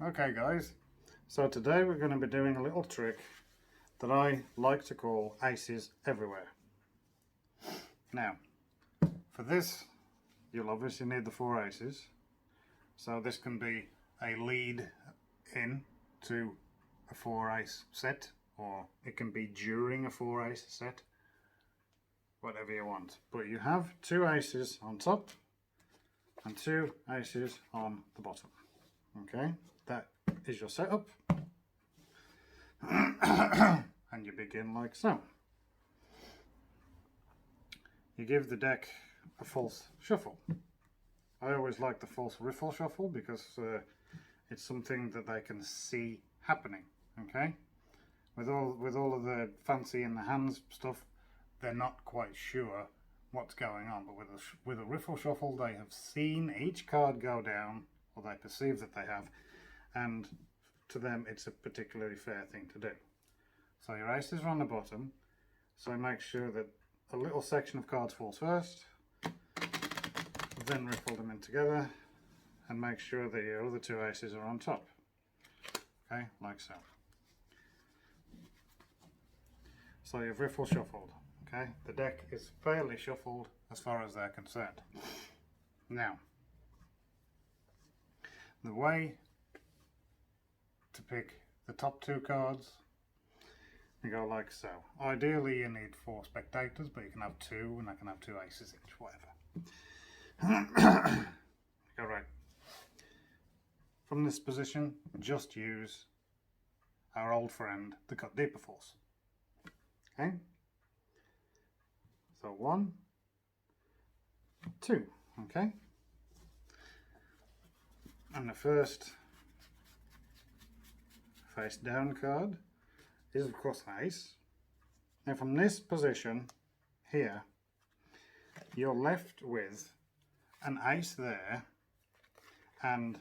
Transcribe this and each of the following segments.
Okay guys, so today we're going to be doing a little trick that I like to call aces everywhere. Now, for this you'll obviously need the 4 aces, so this can be a lead in to a 4 ace set, or it can be during a 4 ace set, whatever you want. But you have 2 aces on top and 2 aces on the bottom. Okay, that is your setup. And you begin like so. You give the deck a false shuffle. I always like the false riffle shuffle because it's something that they can see happening. Okay, with all of the fancy in the hands stuff, they're not quite sure what's going on. But with a riffle shuffle, they have seen each card go down, or they perceive that they have, and to them it's a particularly fair thing to do. So your aces are on the bottom, so make sure that a little section of cards falls first, then riffle them in together, and make sure that your other 2 aces are on top. Okay, like so. So you've riffle shuffled. Okay, the deck is fairly shuffled as far as they're concerned. Now, the way to pick the top 2 cards, you go like so. Ideally you need 4 spectators, but you can have 2, and I can have 2 aces each, whatever. Go right. From this position, just use our old friend, the cut deeper force. Okay? So 1, 2, okay? And the first face down card is of course an ace. Now from this position here, you're left with an ace there and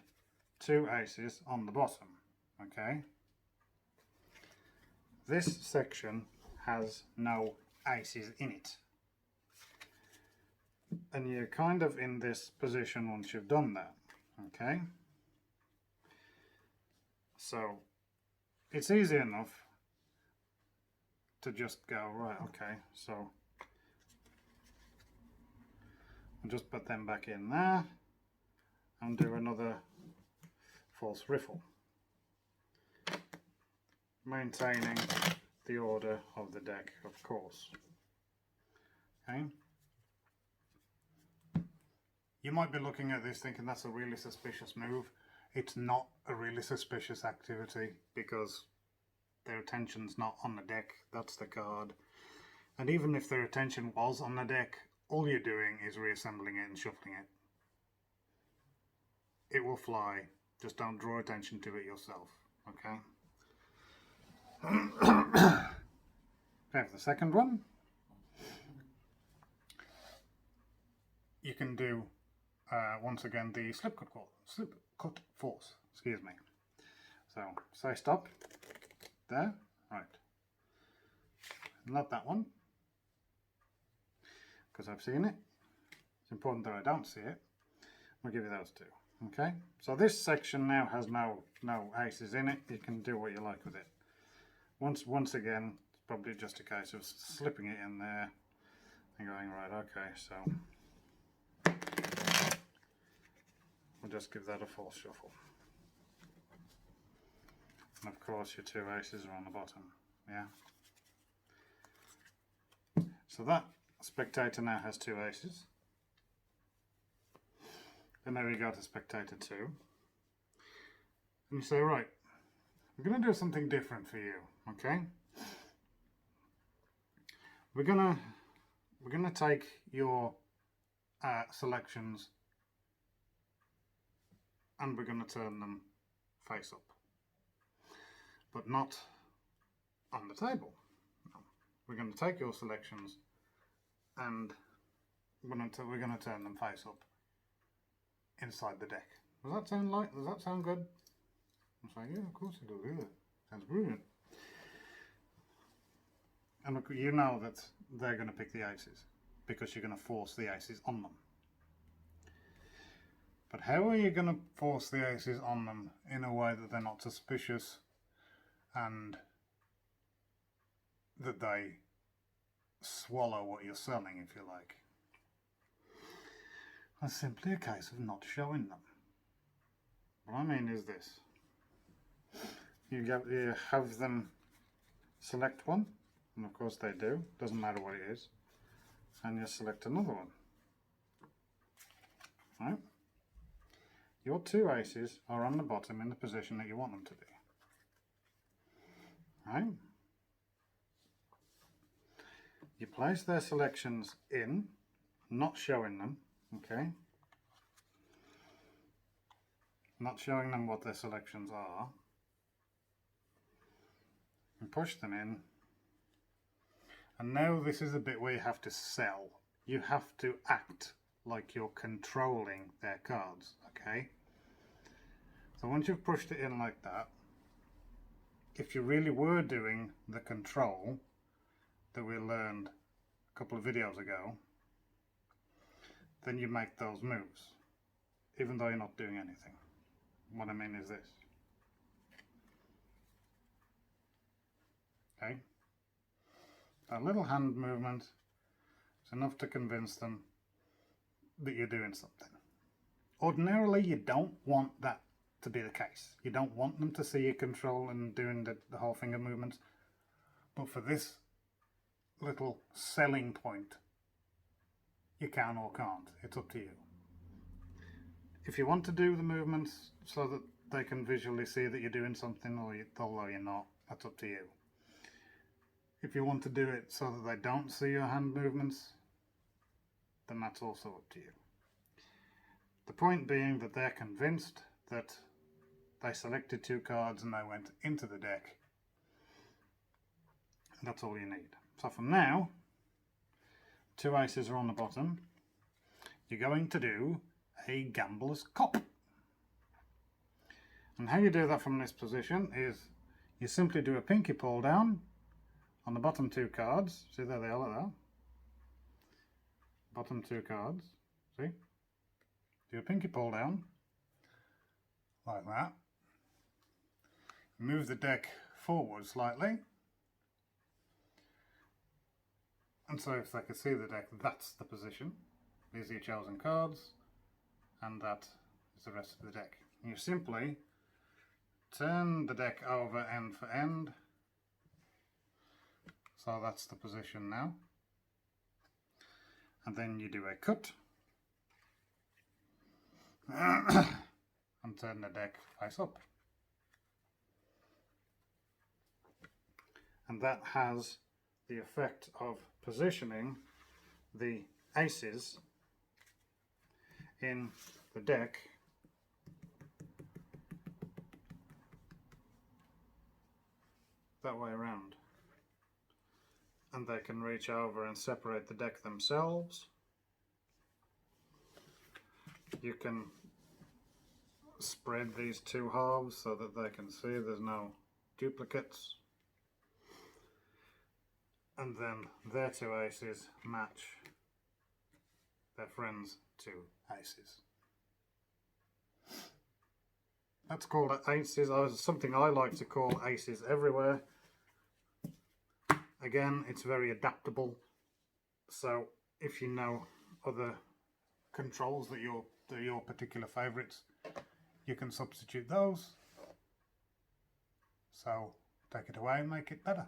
2 aces on the bottom. Okay, this section has no aces in it, and you're kind of in this position once you've done that. Okay, so it's easy enough to just go, right, okay, so I'll just put them back in there and do another false riffle, maintaining the order of the deck, of course. Okay, you might be looking at this thinking that's a really suspicious move. It's not a really suspicious activity because their attention's not on the deck, that's the card. And even if their attention was on the deck, all you're doing is reassembling it and shuffling it. It will fly, just don't draw attention to it yourself, okay? Okay, for the second one, you can do, once again, the slip cut force, excuse me. So, say stop. There, right. Not that one, because I've seen it. It's important that I don't see it. I'll give you those 2. Okay, so this section now has no aces in it. You can do what you like with it. Once again, it's probably just a case of slipping it in there and going, right, okay, so we'll just give that a false shuffle. And of course your 2 aces are on the bottom, yeah. So that spectator now has 2 aces. And there we go to spectator 2. And you say, right, we're going to do something different for you, okay? We're gonna take your selections and we're going to turn them face up. But not on the table. No. We're going to take your selections and we're going to turn them face up inside the deck. Does that sound good? I'm saying, yeah, of course it does. Yeah, sounds brilliant. And you know that they're going to pick the aces because you're going to force the aces on them. But how are you going to force the aces on them in a way that they're not suspicious and that they swallow what you're selling, if you like? It's simply a case of not showing them. What I mean is this. You have them select one, and of course they do, doesn't matter what it is, and you select another one. Right? Your two aces are on the bottom in the position that you want them to be. Right? You place their selections in, not showing them, okay? Not showing them what their selections are. And push them in. And now this is the bit where you have to sell. You have to act like you're controlling their cards, okay? So once you've pushed it in like that, if you really were doing the control that we learned a couple of videos ago, then you make those moves, even though you're not doing anything. What I mean is this. Okay? A little hand movement is enough to convince them that you're doing something. Ordinarily, you don't want that to be the case. You don't want them to see you control and doing the whole finger movements. But for this little selling point, you can or can't. It's up to you. If you want to do the movements so that they can visually see that you're doing something, although you're not, that's up to you. If you want to do it so that they don't see your hand movements, then that's also up to you. The point being that they're convinced that they selected two cards and they went into the deck. And that's all you need. So from now, two aces are on the bottom. You're going to do a gambler's cop. And how you do that from this position is you simply do a pinky pull down on the bottom two cards. See, there they are like that. Bottom two cards. See? Do a pinky pull down like that. Move the deck forward slightly. And so if they can see the deck, that's the position. These are your chosen cards. And that is the rest of the deck. You simply turn the deck over end for end. So that's the position now. And then you do a cut. And turn the deck face up. And that has the effect of positioning the aces in the deck that way around. And they can reach over and separate the deck themselves. You can spread these two halves so that they can see there's no duplicates. And then their two aces match their friends' two aces. That's called aces, something I like to call aces everywhere. Again, it's very adaptable. So if you know other controls that are your particular favourites, you can substitute those. So take it away and make it better.